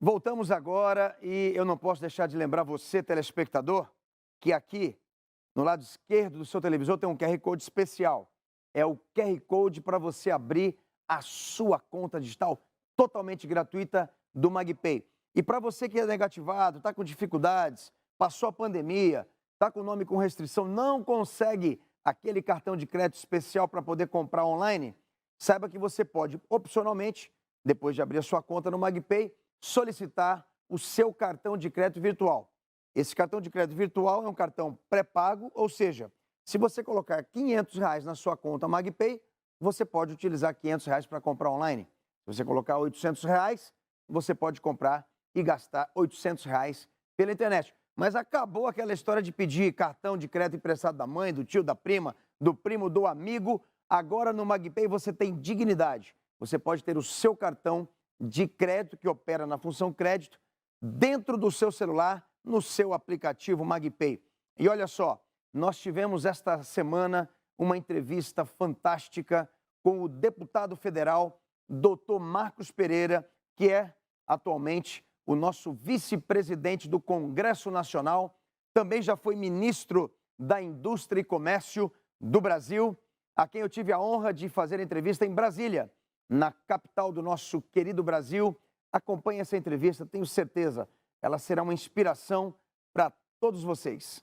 Voltamos agora e eu não posso deixar de lembrar você, telespectador, que aqui no lado esquerdo do seu televisor tem um QR Code especial. É o QR Code para você abrir a sua conta digital totalmente gratuita do MagPay. E para você que é negativado, está com dificuldades, passou a pandemia, está com o nome com restrição, não consegue aquele cartão de crédito especial para poder comprar online, saiba que você pode, opcionalmente, depois de abrir a sua conta no MagPay, solicitar o seu cartão de crédito virtual. Esse cartão de crédito virtual é um cartão pré-pago, ou seja, se você colocar R$ 500 na sua conta MagPay, você pode utilizar R$ 500 para comprar online. Se você colocar R$ 800, você pode comprar e gastar R$ 800 pela internet. Mas acabou aquela história de pedir cartão de crédito emprestado da mãe, do tio, da prima, do primo, do amigo. Agora no MagPay você tem dignidade. Você pode ter o seu cartão de crédito que opera na função crédito dentro do seu celular, no seu aplicativo MagPay. E olha só, nós tivemos esta semana uma entrevista fantástica com o deputado federal, doutor Marcos Pereira, que é atualmente o nosso vice-presidente do Congresso Nacional, também já foi ministro da Indústria e Comércio do Brasil, a quem eu tive a honra de fazer entrevista em Brasília, na capital do nosso querido Brasil. Acompanhe essa entrevista, tenho certeza, ela será uma inspiração para todos vocês.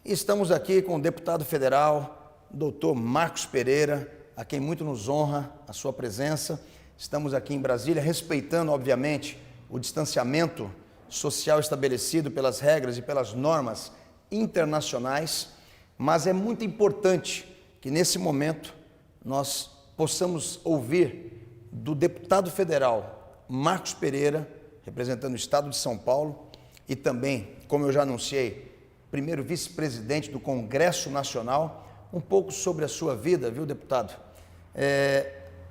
Estamos aqui com o deputado federal, doutor Marcos Pereira, a quem muito nos honra a sua presença. Estamos aqui em Brasília, respeitando, obviamente, o distanciamento social estabelecido pelas regras e pelas normas internacionais, mas é muito importante que, nesse momento, nós possamos ouvir do deputado federal Marcos Pereira, representando o estado de São Paulo, e também, como eu já anunciei, primeiro vice-presidente do Congresso Nacional, um pouco sobre a sua vida, viu, deputado?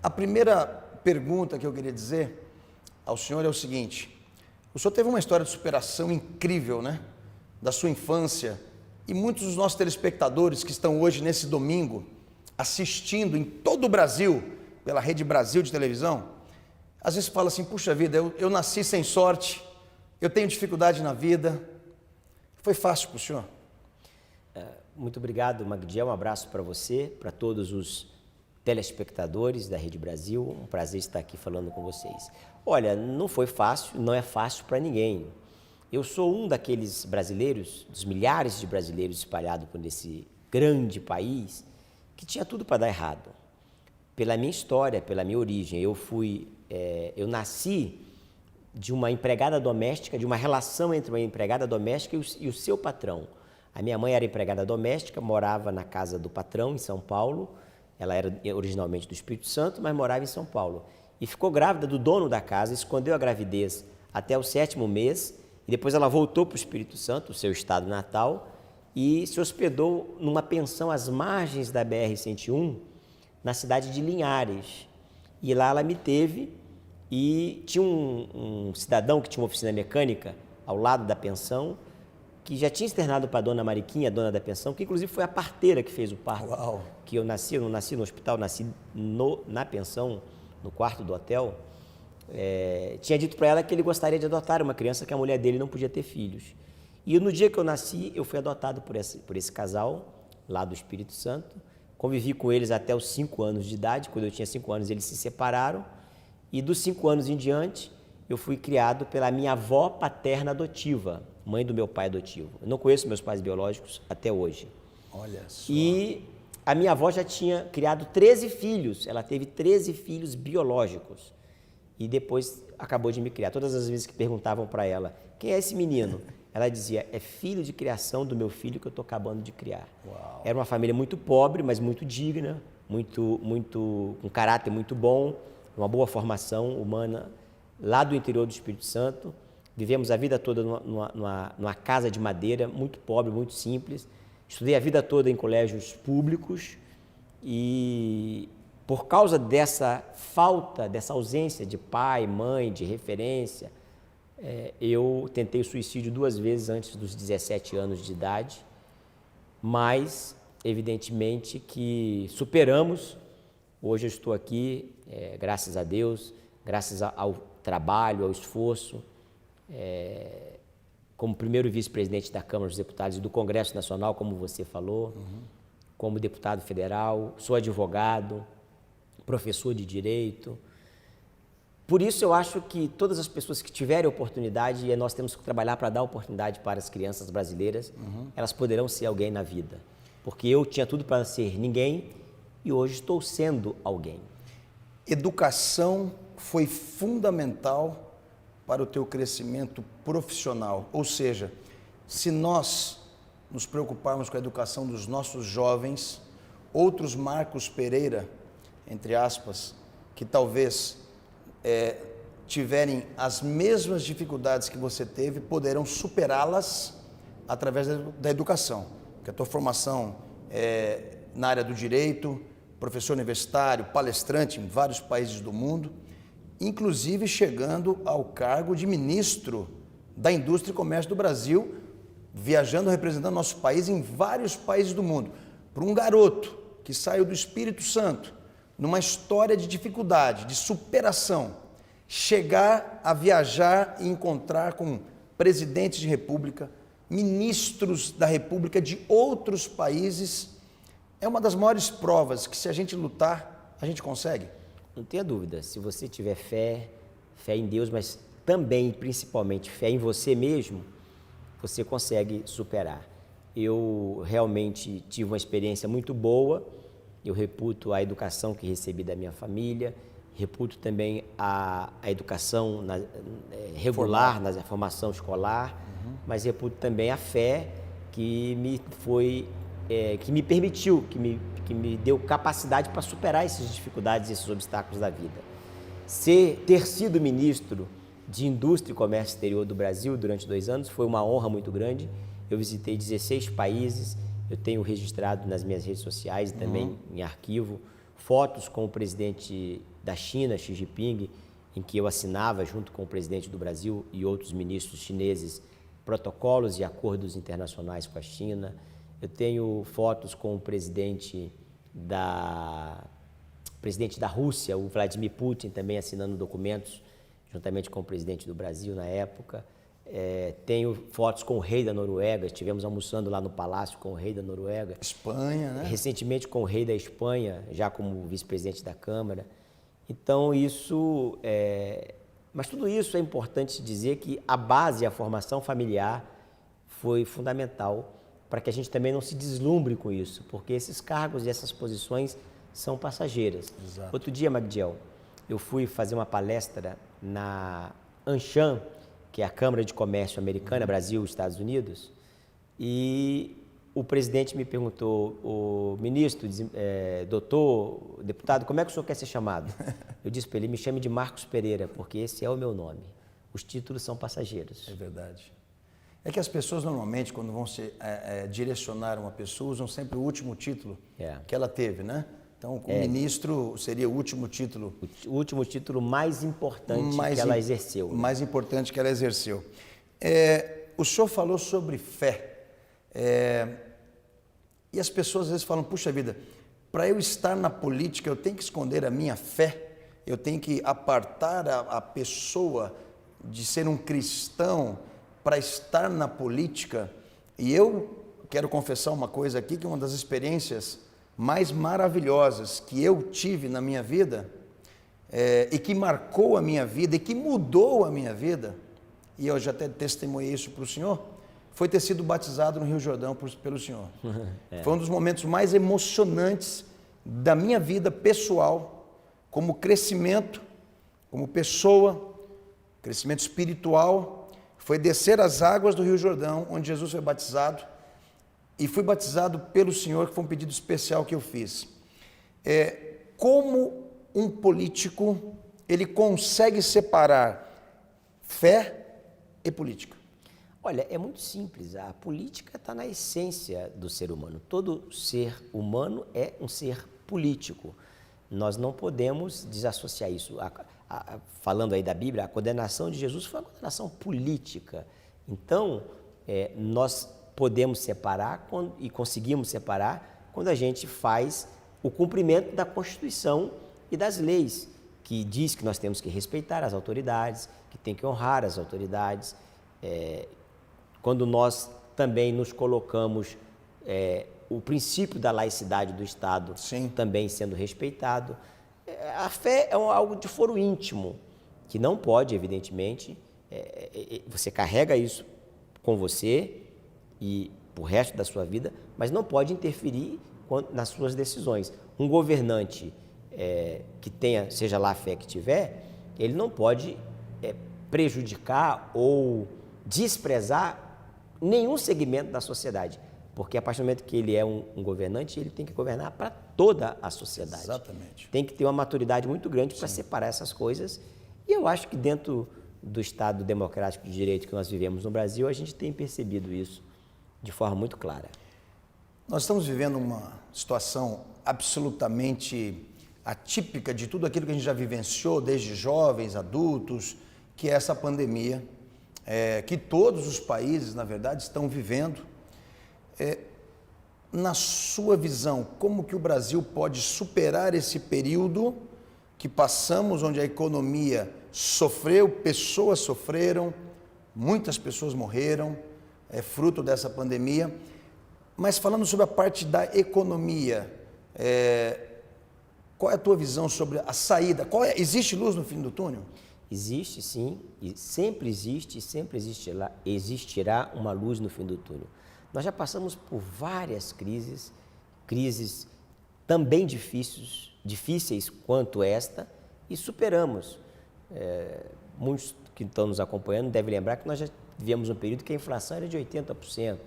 A primeira pergunta que eu queria dizer ao senhor é o seguinte: o senhor teve uma história de superação incrível, né? Da sua infância, e muitos dos nossos telespectadores que estão hoje, nesse domingo, assistindo em todo o Brasil, pela Rede Brasil de televisão, às vezes fala assim: puxa vida, eu nasci sem sorte, eu tenho dificuldade na vida. Foi fácil para o senhor? Muito obrigado, Magdiel. Um abraço para você, para todos os telespectadores da Rede Brasil. Um prazer estar aqui falando com vocês. Olha, não foi fácil, não é fácil para ninguém. Eu sou um daqueles brasileiros, dos milhares de brasileiros espalhados por esse grande país, que tinha tudo para dar errado. Pela minha história, pela minha origem, eu nasci de uma empregada doméstica, de uma relação entre uma empregada doméstica e o seu patrão. A minha mãe era empregada doméstica, morava na casa do patrão em São Paulo. Ela era originalmente do Espírito Santo, mas morava em São Paulo. E ficou grávida do dono da casa, escondeu a gravidez até o 7º mês, e depois ela voltou para o Espírito Santo, o seu estado natal, e se hospedou numa pensão às margens da BR-101, na cidade de Linhares. E lá ela me teve, e tinha um cidadão que tinha uma oficina mecânica ao lado da pensão, que já tinha externado para a dona Mariquinha, a dona da pensão, que inclusive foi a parteira que fez o parto. Uau. Que eu não nasci no hospital, nasci na pensão, no quarto do hotel. Tinha dito para ela que ele gostaria de adotar uma criança, que a mulher dele não podia ter filhos. E no dia que eu nasci, eu fui adotado por esse casal, lá do Espírito Santo. Convivi com eles até os 5 anos de idade. Quando eu tinha 5 anos, eles se separaram. E dos 5 anos em diante, eu fui criado pela minha avó paterna adotiva, mãe do meu pai adotivo. Eu não conheço meus pais biológicos até hoje. Olha só. E a minha avó já tinha criado 13 filhos. Ela teve 13 filhos biológicos. E depois acabou de me criar. Todas as vezes que perguntavam para ela: quem é esse menino? Ela dizia: é filho de criação do meu filho que eu estou acabando de criar. Uau. Era uma família muito pobre, mas muito digna, com caráter muito bom, uma boa formação humana, lá do interior do Espírito Santo. Vivemos a vida toda numa casa de madeira, muito pobre, muito simples. Estudei a vida toda em colégios públicos e, por causa dessa falta, dessa ausência de pai, mãe, de referência, eu tentei o suicídio 2 vezes antes dos 17 anos de idade, mas, evidentemente, que superamos. Hoje eu estou aqui, graças a Deus, graças ao trabalho, ao esforço como primeiro vice-presidente da Câmara dos Deputados e do Congresso Nacional, como você falou, como deputado federal, sou advogado, professor de direito. Por isso eu acho que todas as pessoas que tiverem oportunidade, e nós temos que trabalhar para dar oportunidade para as crianças brasileiras, elas poderão ser alguém na vida. Porque eu tinha tudo para ser ninguém e hoje estou sendo alguém. Educação foi fundamental para o teu crescimento profissional. Ou seja, se nós nos preocuparmos com a educação dos nossos jovens, outros Marcos Pereira, entre aspas, que talvez tiverem as mesmas dificuldades que você teve, poderão superá-las através da educação. Porque a tua formação é na área do direito, professor universitário, palestrante em vários países do mundo, inclusive chegando ao cargo de ministro da Indústria e Comércio do Brasil, viajando, representando nosso país em vários países do mundo. Para um garoto que saiu do Espírito Santo, numa história de dificuldade, de superação, chegar a viajar e encontrar com presidentes de república, ministros da república de outros países, é uma das maiores provas que, se a gente lutar, a gente consegue. Não tenha dúvida, se você tiver fé em Deus, mas também, principalmente, fé em você mesmo, você consegue superar. Eu realmente tive uma experiência muito boa, eu reputo a educação que recebi da minha família, reputo também a educação regular, na formação escolar, mas reputo também a fé que me permitiu, que me deu capacidade para superar essas dificuldades, esses obstáculos da vida. Ter sido ministro de Indústria e Comércio Exterior do Brasil durante 2 anos foi uma honra muito grande. Eu visitei 16 países, eu tenho registrado nas minhas redes sociais e também em arquivo fotos com o presidente da China, Xi Jinping, em que eu assinava, junto com o presidente do Brasil e outros ministros chineses, protocolos e acordos internacionais com a China. Eu tenho fotos com o presidente da Rússia, o Vladimir Putin, também assinando documentos, juntamente com o presidente do Brasil na época. Tenho fotos com o rei da Noruega, estivemos almoçando lá no palácio com o rei da Noruega. Espanha, né? Recentemente com o rei da Espanha, já como vice-presidente da Câmara. Então isso, mas tudo isso é importante dizer que a base, a formação familiar foi fundamental para que a gente também não se deslumbre com isso, porque esses cargos e essas posições são passageiras. Exato. Outro dia, Magdiel, eu fui fazer uma palestra na Anshan, que é a Câmara de Comércio Americana, Brasil, Estados Unidos, e o presidente me perguntou, o ministro, doutor, deputado, como é que o senhor quer ser chamado? Eu disse para ele, me chame de Marcos Pereira, porque esse é o meu nome. Os títulos são passageiros. É verdade. É que as pessoas normalmente, quando vão direcionar uma pessoa, usam sempre o último título que ela teve, né? Então, o ministro seria o último título. O último título mais importante que ela exerceu. Né? Mais importante que ela exerceu. O senhor falou sobre fé. E as pessoas às vezes falam, puxa vida, para eu estar na política eu tenho que esconder a minha fé, eu tenho que apartar a pessoa de ser um cristão para estar na política. E eu quero confessar uma coisa aqui, que uma das experiências mais maravilhosas que eu tive na minha vida, e que marcou a minha vida, e que mudou a minha vida, e eu já até testemunhei isso para o senhor, foi ter sido batizado no Rio Jordão pelo senhor. Foi um dos momentos mais emocionantes da minha vida pessoal, como crescimento, como pessoa, crescimento espiritual, foi descer as águas do Rio Jordão, onde Jesus foi batizado, e fui batizado pelo Senhor, que foi um pedido especial que eu fiz. Como um político, ele consegue separar fé e política? Olha, é muito simples, a política está na essência do ser humano. Todo ser humano é um ser político. Nós não podemos desassociar isso. Falando aí da Bíblia, a condenação de Jesus foi uma condenação política. Então, nós podemos separar e conseguimos separar quando a gente faz o cumprimento da Constituição e das leis, que diz que nós temos que respeitar as autoridades, que tem que honrar as autoridades. Quando nós também nos colocamos o princípio da laicidade do Estado Sim. também sendo respeitado. A fé é algo de foro íntimo, que não pode, evidentemente, você carrega isso com você e o resto da sua vida, mas não pode interferir nas suas decisões. Um governante que tenha, seja lá a fé que tiver, ele não pode prejudicar ou desprezar nenhum segmento da sociedade, porque a partir do momento que ele é um governante, ele tem que governar para toda a sociedade. Exatamente. Tem que ter uma maturidade muito grande para separar essas coisas, e eu acho que dentro do Estado democrático de direito que nós vivemos no Brasil, a gente tem percebido isso de forma muito clara. Nós estamos vivendo uma situação absolutamente atípica de tudo aquilo que a gente já vivenciou, desde jovens, adultos, que é essa pandemia, que todos os países, na verdade, estão vivendo. Na sua visão, como que o Brasil pode superar esse período que passamos, onde a economia sofreu, pessoas sofreram, muitas pessoas morreram, fruto dessa pandemia. Mas falando sobre a parte da economia, qual é a tua visão sobre a saída? Existe luz no fim do túnel? Existe, sim, e sempre existe e sempre existirá uma luz no fim do túnel. Nós já passamos por várias crises também difíceis quanto esta, e superamos. Muitos que estão nos acompanhando devem lembrar que nós já vivemos um período que a inflação era de 80%.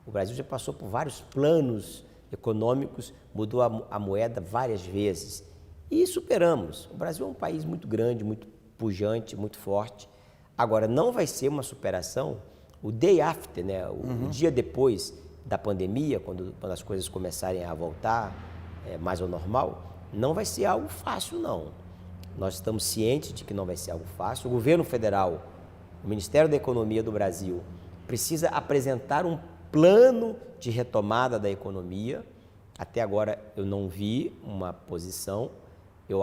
O Brasil já passou por vários planos econômicos, mudou a moeda várias vezes e superamos. O Brasil é um país muito grande, muito pujante, muito forte. Agora, não vai ser uma superação o day after, né? O dia depois da pandemia, quando as coisas começarem a voltar mais ao normal, não vai ser algo fácil, não. Nós estamos cientes de que não vai ser algo fácil. O governo federal, o Ministério da Economia do Brasil, precisa apresentar um plano de retomada da economia. Até agora eu não vi uma posição. Eu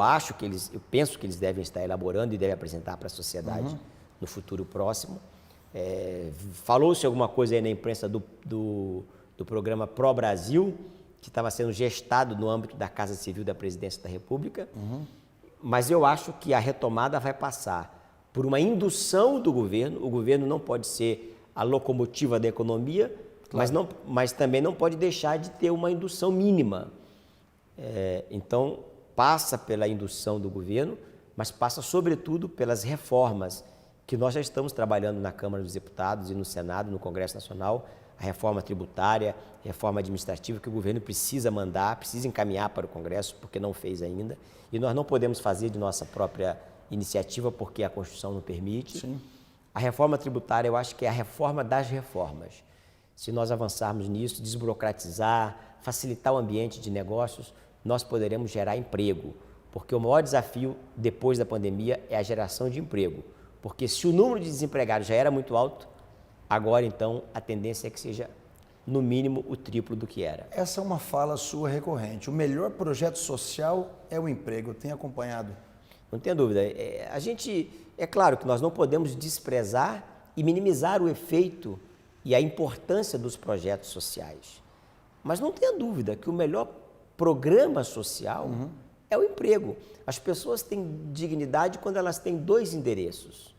penso que eles devem estar elaborando e devem apresentar para a sociedade no futuro próximo. Falou-se alguma coisa aí na imprensa do programa Pro Brasil, que estava sendo gestado no âmbito da Casa Civil da Presidência da República. Mas eu acho que a retomada vai passar por uma indução do governo. O governo não pode ser a locomotiva da economia, claro, mas também não pode deixar de ter uma indução mínima. Então, passa pela indução do governo, mas passa, sobretudo, pelas reformas que nós já estamos trabalhando na Câmara dos Deputados e no Senado, no Congresso Nacional, a reforma tributária, reforma administrativa que o governo precisa encaminhar para o Congresso, porque não fez ainda, e nós não podemos fazer de nossa própria iniciativa, porque a Constituição não permite. Sim. A reforma tributária, eu acho que é a reforma das reformas. Se nós avançarmos nisso, desburocratizar, facilitar o ambiente de negócios, nós poderemos gerar emprego, porque o maior desafio depois da pandemia é a geração de emprego, porque se o número de desempregados já era muito alto, agora então a tendência é que seja no mínimo o triplo do que era. Essa é uma fala sua recorrente. O melhor projeto social é o emprego. Eu tenho acompanhado. Não tenha dúvida. É claro que nós não podemos desprezar e minimizar o efeito e a importância dos projetos sociais, mas não tenha dúvida que o melhor programa social é o emprego. As pessoas têm dignidade quando elas têm dois endereços: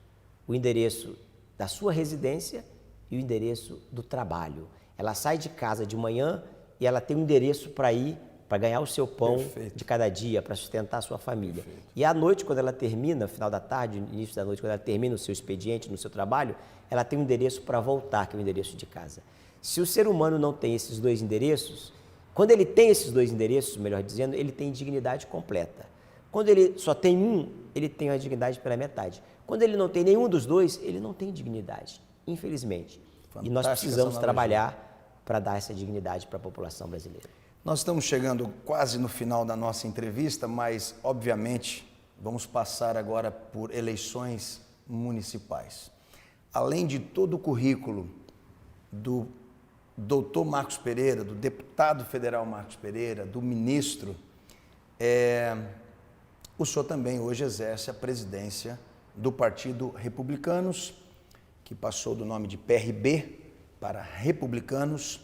o endereço da sua residência e o endereço do trabalho. Ela sai de casa de manhã e ela tem um endereço para ir, para ganhar o seu pão de cada dia, para sustentar a sua família. E à noite, quando ela termina, no final da tarde, início da noite, quando ela termina o seu expediente no seu trabalho, ela tem um endereço para voltar, que é o endereço de casa. Se o ser humano não tem esses dois endereços, quando ele tem esses dois endereços, melhor dizendo, ele tem dignidade completa. Quando ele só tem um, ele tem a dignidade pela metade. Quando ele não tem nenhum dos dois, ele não tem dignidade, infelizmente. E nós precisamos trabalhar para dar essa dignidade para a população brasileira. Nós estamos chegando quase no final da nossa entrevista, mas, obviamente, vamos passar agora por eleições municipais. Além de todo o currículo do doutor Marcos Pereira, do deputado federal Marcos Pereira, do ministro, o senhor também hoje exerce a presidência do Partido Republicanos, que passou do nome de PRB para Republicanos.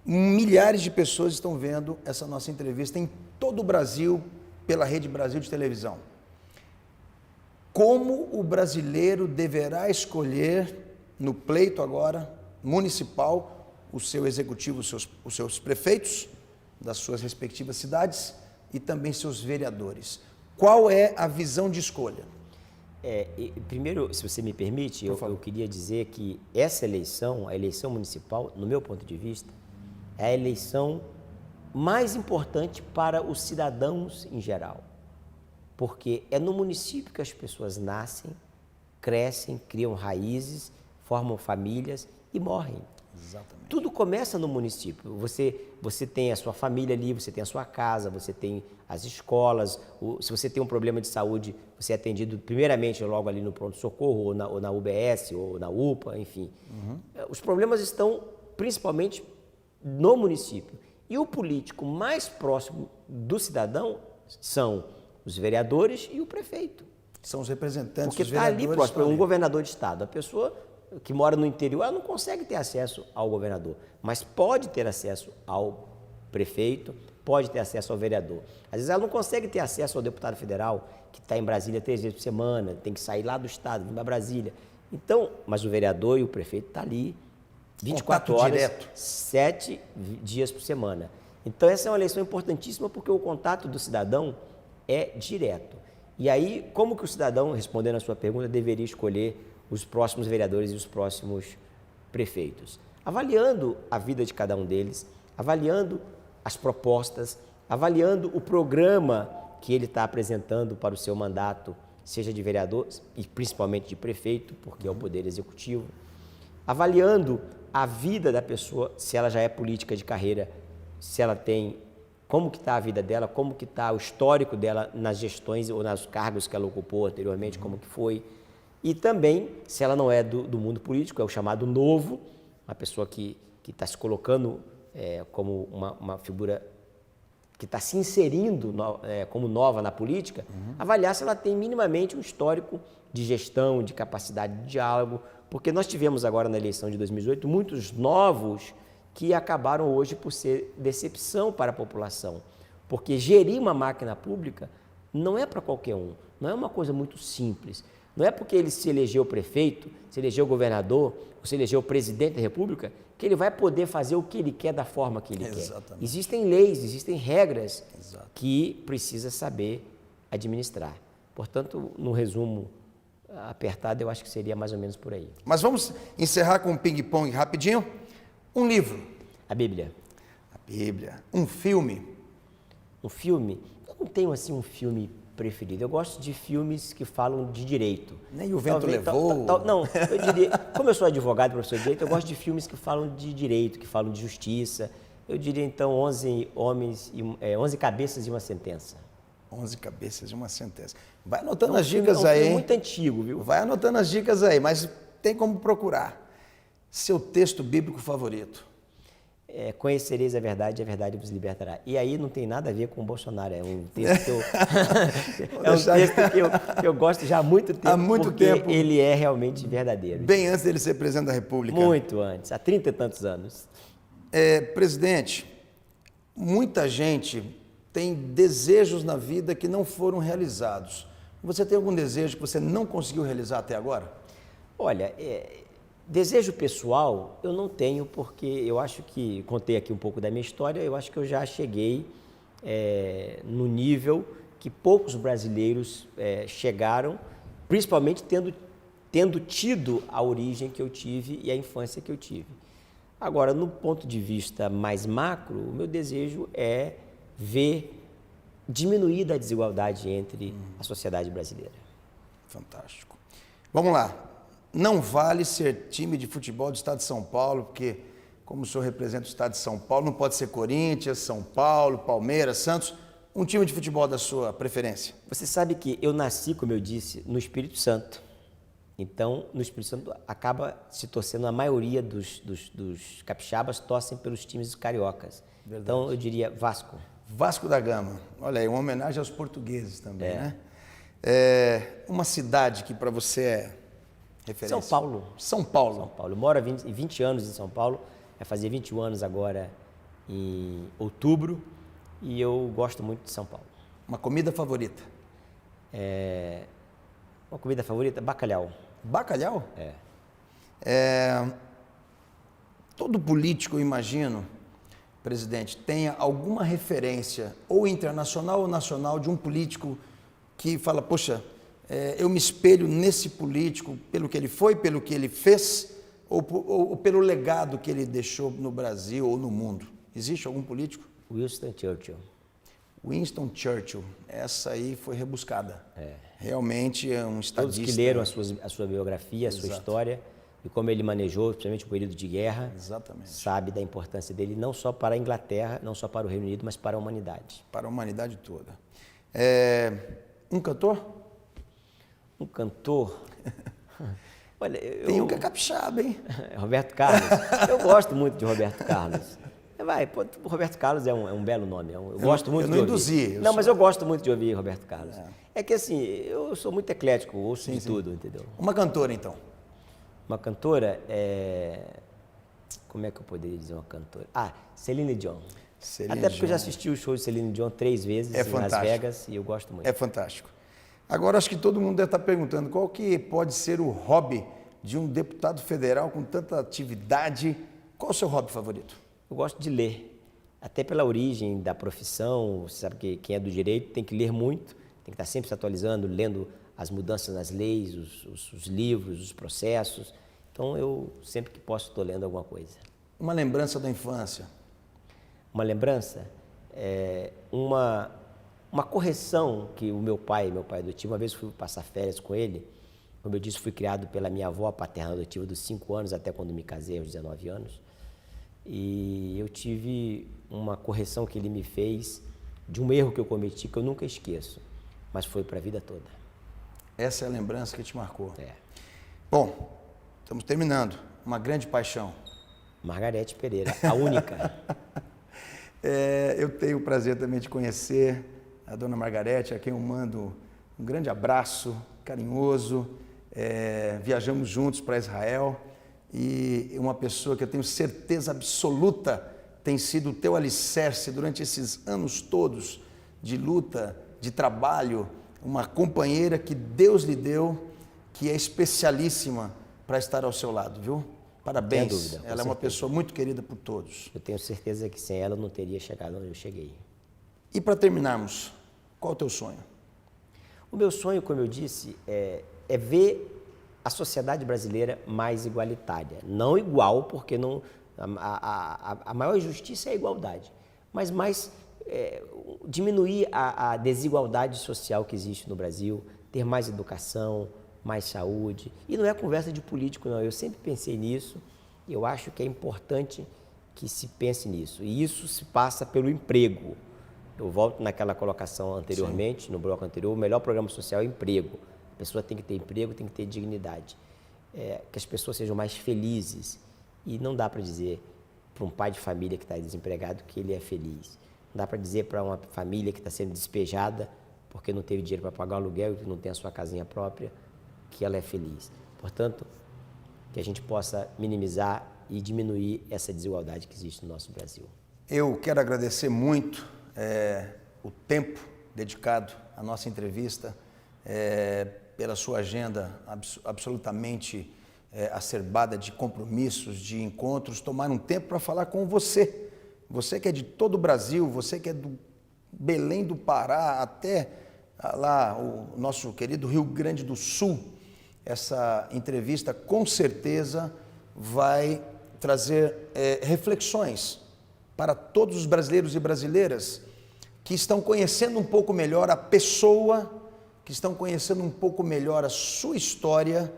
Milhares de pessoas estão vendo essa nossa entrevista em todo o Brasil, pela Rede Brasil de televisão. Como o brasileiro deverá escolher no pleito agora municipal o seu executivo, os seus prefeitos das suas respectivas cidades e também seus vereadores? Qual é a visão de escolha? Primeiro, se você me permite, eu queria dizer que essa eleição, a eleição municipal, no meu ponto de vista, é a eleição mais importante para os cidadãos em geral. Porque é no município que as pessoas nascem, crescem, criam raízes, formam famílias e morrem. Exatamente. Tudo começa no município. Você tem a sua família ali, você tem a sua casa, você tem as escolas. Se você tem um problema de saúde, você é atendido primeiramente logo ali no pronto-socorro, ou na UBS, ou na UPA, enfim. Os problemas estão principalmente no município. E o político mais próximo do cidadão são os vereadores e o prefeito. São os representantes Porque dos está ali vereadores. próximo, um governador de estado. A pessoa que mora no interior, ela não consegue ter acesso ao governador, mas pode ter acesso ao prefeito, pode ter acesso ao vereador. Às vezes ela não consegue ter acesso ao deputado federal, que está em Brasília 3 vezes por semana, tem que sair lá do estado, vir para Brasília. Então, mas o vereador e o prefeito estão ali 24 horas, direto. 7 dias por semana. Então, essa é uma eleição importantíssima porque o contato do cidadão é direto. E aí, como que o cidadão, respondendo a sua pergunta, deveria escolher os próximos vereadores e os próximos prefeitos? Avaliando a vida de cada um deles, avaliando as propostas, avaliando o programa que ele está apresentando para o seu mandato, seja de vereador e principalmente de prefeito, porque é o poder executivo, avaliando a vida da pessoa, se ela já é política de carreira, se ela tem, como que está a vida dela, como que está o histórico dela nas gestões ou nos cargos que ela ocupou anteriormente, como que foi. E também, se ela não é do mundo político, é o chamado novo, uma pessoa que está se colocando como uma figura que está se inserindo como nova na política, avaliar se ela tem minimamente um histórico de gestão, de capacidade de diálogo, porque nós tivemos agora na eleição de 2018 muitos novos que acabaram hoje por ser decepção para a população, porque gerir uma máquina pública não é para qualquer um, não é uma coisa muito simples. Não é porque ele se elegeu prefeito, se elegeu governador, ou se elegeu presidente da República, que ele vai poder fazer o que ele quer da forma que ele quer. Existem leis, existem regras que precisa saber administrar. Portanto, no resumo apertado, eu acho que seria mais ou menos por aí. Mas vamos encerrar com um ping-pong rapidinho. Um livro. A Bíblia. A Bíblia. Um filme. Um filme? Eu não tenho assim um filme preferido. Eu gosto de filmes que falam de direito. Nem o vento levou. Não, eu diria, como eu sou advogado, professor de direito, eu gosto de filmes que falam de direito, que falam de justiça. Eu diria então 11 cabeças e uma sentença. 11 cabeças e uma sentença. Vai anotando É um as filme- dicas é um aí. filme hein? muito antigo, viu? Vai anotando as dicas aí, mas tem como procurar. Seu texto bíblico favorito. Conhecereis a verdade vos libertará. E aí não tem nada a ver com o Bolsonaro, é um texto que eu que eu gosto já há muito tempo, porque ele é realmente verdadeiro. Bem antes dele ser presidente da República. Muito antes, há 30 e tantos anos. Presidente, muita gente tem desejos na vida que não foram realizados. Você tem algum desejo que você não conseguiu realizar até agora? Olha, desejo pessoal eu não tenho, porque eu acho que, contei aqui um pouco da minha história, eu acho que eu já cheguei no nível que poucos brasileiros chegaram, principalmente tendo tido a origem que eu tive e a infância que eu tive. Agora, no ponto de vista mais macro, o meu desejo é ver diminuída a desigualdade entre a sociedade brasileira. Fantástico. Vamos lá. Não vale ser time de futebol do estado de São Paulo, porque, como o senhor representa o estado de São Paulo, não pode ser Corinthians, São Paulo, Palmeiras, Santos. Um time de futebol da sua preferência? Você sabe que eu nasci, como eu disse, no Espírito Santo. Então, no Espírito Santo acaba se torcendo, a maioria dos capixabas torcem pelos times cariocas. Verdade. Então, eu diria Vasco. Vasco da Gama. Olha aí, uma homenagem aos portugueses também, né? Uma cidade que para você é referência. São Paulo. São Paulo. São Paulo. Eu moro há 20 anos em São Paulo. Vai fazer 21 anos agora em outubro. E eu gosto muito de São Paulo. Uma comida favorita? Uma comida favorita? Bacalhau. Bacalhau? Todo político, eu imagino, presidente, tenha alguma referência, ou internacional ou nacional, de um político que fala, poxa, eu me espelho nesse político pelo que ele foi, pelo que ele fez, ou pelo legado que ele deixou no Brasil ou no mundo. Existe algum político? Winston Churchill. Winston Churchill. Essa aí foi rebuscada. Realmente é um estadista. Todos que leram a sua biografia, a sua história, e como ele manejou, principalmente o período de guerra, sabe da importância dele não só para a Inglaterra, não só para o Reino Unido, mas para a humanidade. Para a humanidade toda. Um cantor? Um cantor? Olha, Tem um que é capixaba, hein? Roberto Carlos. Eu gosto muito de Roberto Carlos. Roberto Carlos é um belo nome. Eu gosto muito de ouvir. Induzi. Mas eu gosto muito de ouvir Roberto Carlos. É que assim, eu sou muito eclético, ouço de tudo, entendeu? Uma cantora, então? Uma cantora Como é que eu poderia dizer uma cantora? Celine Dion. Até porque eu já assisti o show de Celine Dion 3 vezes em Las Vegas e eu gosto muito. É fantástico. Agora, acho que todo mundo deve estar perguntando qual que pode ser o hobby de um deputado federal com tanta atividade. Qual o seu hobby favorito? Eu gosto de ler, até pela origem da profissão. Você sabe que quem é do direito tem que ler muito, tem que estar sempre se atualizando, lendo as mudanças nas leis, os livros, os processos. Então, eu sempre que posso estou lendo alguma coisa. Uma lembrança da infância? Uma lembrança? Uma correção que o meu pai adotivo, uma vez eu fui passar férias com ele, como eu disse, fui criado pela minha avó paterna adotiva dos 5 anos até quando me casei, aos 19 anos. E eu tive uma correção que ele me fez de um erro que eu cometi, que eu nunca esqueço, mas foi para a vida toda. Essa é a lembrança que te marcou. Bom, estamos terminando. Uma grande paixão. Margarete Pereira, a única. Eu tenho o prazer também de conhecer a dona Margarete, a quem eu mando um grande abraço carinhoso. Viajamos juntos para Israel e uma pessoa que eu tenho certeza absoluta tem sido o teu alicerce durante esses anos todos de luta, de trabalho, uma companheira que Deus lhe deu, que é especialíssima para estar ao seu lado, viu? Parabéns. Sem dúvida, ela é uma pessoa muito querida por todos. Eu tenho certeza que sem ela eu não teria chegado onde eu cheguei. E para terminarmos, qual é o teu sonho? O meu sonho, como eu disse, é ver a sociedade brasileira mais igualitária. Não igual, porque não, a maior injustiça é a igualdade, mas mais diminuir a desigualdade social que existe no Brasil, ter mais educação, mais saúde. E não é conversa de político, não. Eu sempre pensei nisso e eu acho que é importante que se pense nisso. E isso se passa pelo emprego. Eu volto naquela colocação anteriormente, no bloco anterior, o melhor programa social é emprego. A pessoa tem que ter emprego, tem que ter dignidade. Que as pessoas sejam mais felizes. E não dá para dizer para um pai de família que está desempregado que ele é feliz. Não dá para dizer para uma família que está sendo despejada porque não teve dinheiro para pagar o aluguel e não tem a sua casinha própria, que ela é feliz. Portanto, que a gente possa minimizar e diminuir essa desigualdade que existe no nosso Brasil. Eu quero agradecer muito o tempo dedicado à nossa entrevista, pela sua agenda absolutamente acerbada de compromissos, de encontros, tomar um tempo para falar com você. Você que é de todo o Brasil, você que é do Belém do Pará até lá o nosso querido Rio Grande do Sul. Essa entrevista com certeza vai trazer reflexões para todos os brasileiros e brasileiras que estão conhecendo um pouco melhor a pessoa, que estão conhecendo um pouco melhor a sua história,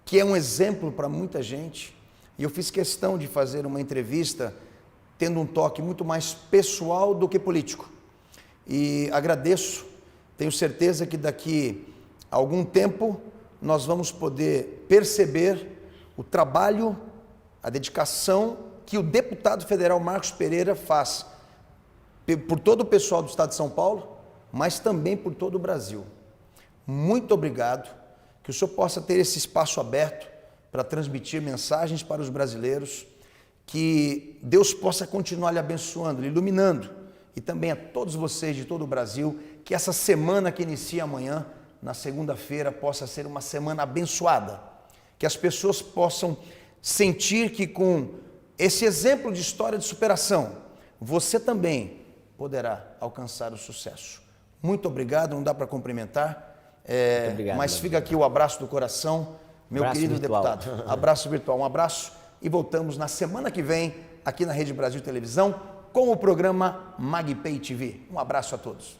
que é um exemplo para muita gente. E eu fiz questão de fazer uma entrevista tendo um toque muito mais pessoal do que político. E agradeço, tenho certeza que daqui a algum tempo nós vamos poder perceber o trabalho, a dedicação que o deputado federal Marcos Pereira faz por todo o pessoal do estado de São Paulo, mas também por todo o Brasil. Muito obrigado, que o senhor possa ter esse espaço aberto para transmitir mensagens para os brasileiros, que Deus possa continuar lhe abençoando, lhe iluminando, e também a todos vocês de todo o Brasil, que essa semana que inicia amanhã, na segunda-feira, possa ser uma semana abençoada, que as pessoas possam sentir que com esse exemplo de história de superação, você também poderá alcançar o sucesso. Muito obrigado, não dá para cumprimentar, Muito obrigado, mas Magdi. fica aqui o abraço do coração, meu Abraço querido virtual. deputado. Abraço virtual, um abraço e voltamos na semana que vem aqui na Rede Brasil Televisão com o programa MagPay TV. Um abraço a todos.